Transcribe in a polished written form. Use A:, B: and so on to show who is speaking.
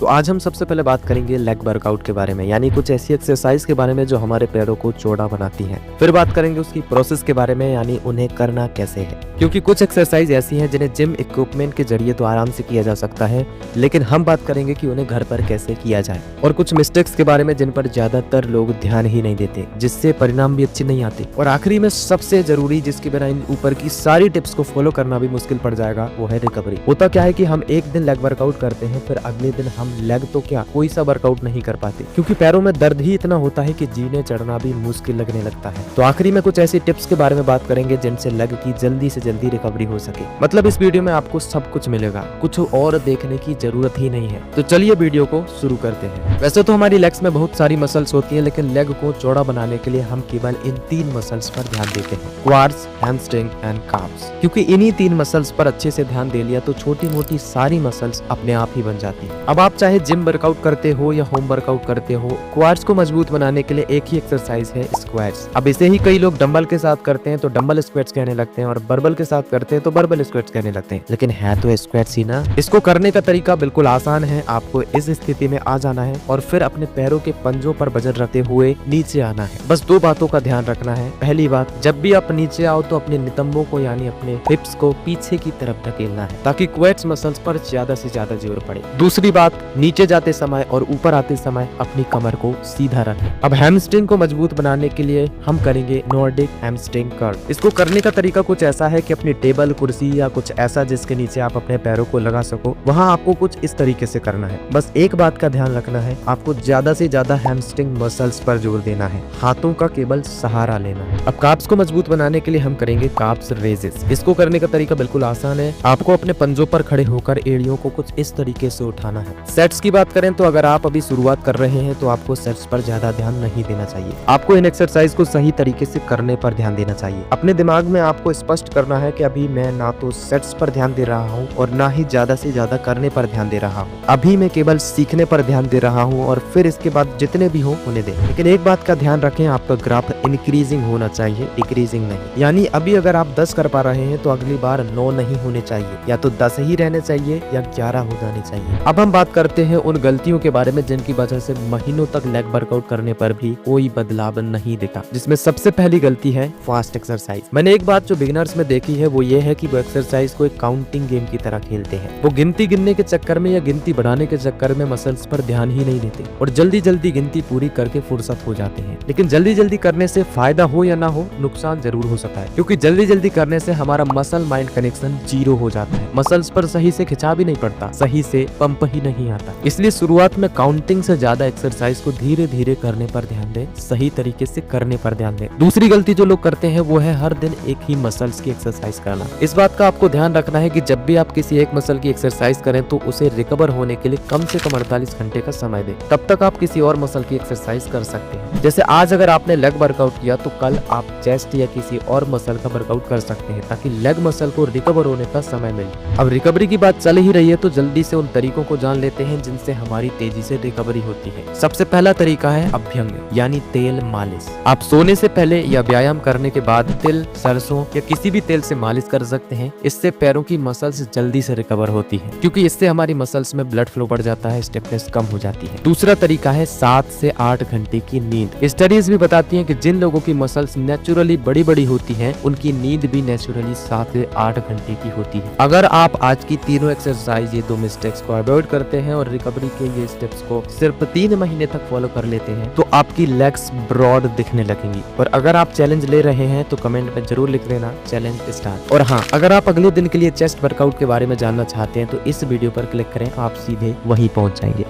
A: तो आज हम सबसे पहले बात करेंगे लेग वर्कआउट के बारे में, यानी कुछ ऐसी एक्सरसाइज के बारे में जो हमारे पैरों को चौड़ा बनाती हैं। फिर बात करेंगे उसकी प्रोसेस के बारे में, यानी उन्हें करना कैसे है, क्योंकि कुछ एक्सरसाइज ऐसी हैं जिन्हें जिम इक्विपमेंट के जरिए तो आराम से किया जा सकता है, लेकिन हम बात करेंगे कि उन्हें घर पर कैसे किया जाए। और कुछ मिस्टेक्स के बारे में जिन पर ज्यादातर लोग ध्यान ही नहीं देते, जिससे परिणाम भी अच्छे नहीं आते। और आखिरी में सबसे जरूरी, जिसके बिना इन ऊपर की सारी टिप्स को फॉलो करना भी मुश्किल पड़ जाएगा, वो है रिकवरी। होता क्या है कि हम एक दिन लेग वर्कआउट करते हैं, फिर अगले दिन हम लेग तो क्या कोई सा वर्कआउट नहीं कर पाते, क्योंकि पैरों में दर्द ही इतना होता है कि जीने चढ़ना भी मुश्किल लगने लगता है। तो आखिरी में कुछ ऐसी टिप्स के बारे में बात करेंगे जिनसे लेग की जल्दी से जल्दी रिकवरी हो सके। मतलब इस वीडियो में आपको सब कुछ मिलेगा, कुछ और देखने की जरूरत ही नहीं है। तो चलिए वीडियो को शुरू करते हैं। वैसे तो हमारी लेग्स में बहुत सारी मसल्स होती है, लेकिन लेग को चौड़ा बनाने के लिए हम केवल इन 3 मसल्स पर ध्यान देते हैं, क्वाड्स, हैमस्ट्रिंग एंड काफ्स। क्योंकि इन्हीं 3 मसल्स पर अच्छे से ध्यान दे लिया तो छोटी मोटी सारी मसल्स अपने आप ही बन जाती है। अब आप चाहे जिम वर्कआउट करते हो या होम वर्कआउट करते हो, क्वाड्स को मजबूत बनाने के लिए एक ही एक्सरसाइज है, स्क्वाट्स। अब इसे ही कई लोग डंबल के साथ करते हैं तो डंबल स्क्वाट्स कहने लगते हैं, और बर्बल के साथ करते हैं तो बर्बल स्क्वाट्स कहने लगते हैं, लेकिन है तो स्क्वाट्स ही ना। इसको करने का तरीका बिल्कुल आसान है। आपको इस स्थिति में आ जाना है और फिर अपने पैरों के पंजों पर वजन रखते हुए नीचे आना है। बस 2 बातों का ध्यान रखना है। पहली बात, जब भी आप नीचे आओ तो अपने नितंबों को यानी अपने हिप्स को पीछे की तरफ धकेलना है, ताकि क्वाड्स मसल्स पर ज्यादा से ज्यादा जोर पड़े। दूसरी बात, नीचे जाते समय और ऊपर आते समय अपनी कमर को सीधा रखें। अब हैमस्ट्रिंग को मजबूत बनाने के लिए हम करेंगे नॉर्डिक हैमस्ट्रिंग कर्ल। इसको करने का तरीका कुछ ऐसा है कि अपनी टेबल, कुर्सी या कुछ ऐसा जिसके नीचे आप अपने पैरों को लगा सको, वहां आपको कुछ इस तरीके से करना है। बस एक बात का ध्यान रखना है, आपको ज्यादा से ज्यादा हैमस्ट्रिंग मसल्स पर जोर देना है, हाथों का केवल सहारा लेना है। अब काफ्स को मजबूत बनाने के लिए हम करेंगे काफ्स रेजेस। इसको करने का तरीका बिल्कुल आसान है। आपको अपने पंजों पर खड़े होकर एड़ियों को कुछ इस तरीके से उठाना है। सेट्स की बात करें तो अगर आप अभी शुरुआत कर रहे हैं तो आपको सेट्स पर ज्यादा ध्यान नहीं देना चाहिए। आपको इन एक्सरसाइज को सही तरीके से करने पर ध्यान देना चाहिए। अपने दिमाग में आपको स्पष्ट करना है कि अभी मैं ना तो सेट्स पर ध्यान दे रहा हूँ और ना ही ज्यादा से ज्यादा करने पर ध्यान दे रहा हूँ। अभी मैं केवल सीखने पर ध्यान दे रहा हूँ और फिर इसके बाद जितने भी हो उन्हें दें। लेकिन एक बात का ध्यान रखें, आपका ग्राफ इंक्रीजिंग होना चाहिए, डिक्रीजिंग नहीं। यानी अभी अगर आप 10 कर पा रहे हैं तो अगली बार 9 नहीं होने चाहिए, या तो 10 ही रहने चाहिए या 11 हो जाने चाहिए। अब हम बात करते हैं उन गलतियों के बारे में जिनकी वजह से महीनों तक लेग वर्कआउट करने पर भी कोई बदलाव नहीं दिखा। जिसमें सबसे पहली गलती है फास्ट एक्सरसाइज। मैंने एक बात जो बिगिनर्स में देखी है वो ये है कि वो एक्सरसाइज को एक काउंटिंग गेम की तरह खेलते हैं। वो गिनती गिनने के चक्कर में या गिनती बढ़ाने के चक्कर में मसल्स पर ध्यान ही नहीं देते और जल्दी जल्दी गिनती पूरी करके फुर्सत हो जाते हैं। लेकिन जल्दी जल्दी करने से फायदा हो या ना हो, नुकसान जरूर हो सकता है, क्योंकि जल्दी जल्दी करने से हमारा मसल माइंड कनेक्शन 0 हो जाता है। मसल्स पर सही से खिंचाव भी नहीं पड़ता, सही से पंप ही नहीं आता। इसलिए शुरुआत में काउंटिंग से ज्यादा एक्सरसाइज को धीरे धीरे करने पर ध्यान दें, सही तरीके से करने पर ध्यान दें। दूसरी गलती जो लोग करते हैं वो है हर दिन एक ही मसल्स की एक्सरसाइज करना। इस बात का आपको ध्यान रखना है कि जब भी आप किसी एक मसल की एक्सरसाइज करें तो उसे रिकवर होने के लिए कम से कम 48 घंटे का समय दें। तब तक आप किसी और मसल की एक्सरसाइज कर सकते हैं। जैसे आज अगर आपने लेग वर्कआउट किया तो कल आप चेस्ट या किसी और मसल का वर्कआउट कर सकते हैं, ताकि लेग मसल को रिकवर होने का समय मिले। अब रिकवरी की बात चल ही रही है तो जल्दी से उन तरीकों को जान लेते हैं जिनसे हमारी तेजी से रिकवरी होती है। सबसे पहला तरीका है अभ्यंग, यानी तेल मालिश। आप सोने से पहले या व्यायाम करने के बाद तिल, सरसों या किसी भी तेल से मालिश कर सकते हैं। इससे पैरों की मसल्स जल्दी से रिकवर होती है, क्योंकि इससे हमारी मसल्स में ब्लड फ्लो बढ़ जाता है, स्टिफनेस कम हो जाती है। दूसरा तरीका है 7 से 8 घंटे की नींद। स्टडीज भी बताती हैं कि जिन लोगों की मसल्स नेचुरली बड़ी बड़ी होती हैं, उनकी नींद भी नेचुरली 7 से 8 घंटे की होती है। अगर आप आज की तीनों एक्सरसाइज, ये 2 मिस्टेक्स को अवॉइड करते हैं और रिकवरी के ये स्टेप्स को सिर्फ 3 महीने तक फॉलो कर लेते हैं तो आपकी लेग्स ब्रॉड दिखने लगेंगी। और अगर आप चैलेंज ले रहे हैं तो कमेंट में जरूर लिख देना चैलेंज स्टार्ट। और हाँ, अगर आप अगले दिन के लिए चेस्ट वर्कआउट के बारे में जानना चाहते हैं तो इस वीडियो पर क्लिक करें, आप सीधे वहीं पहुंच जाएंगे।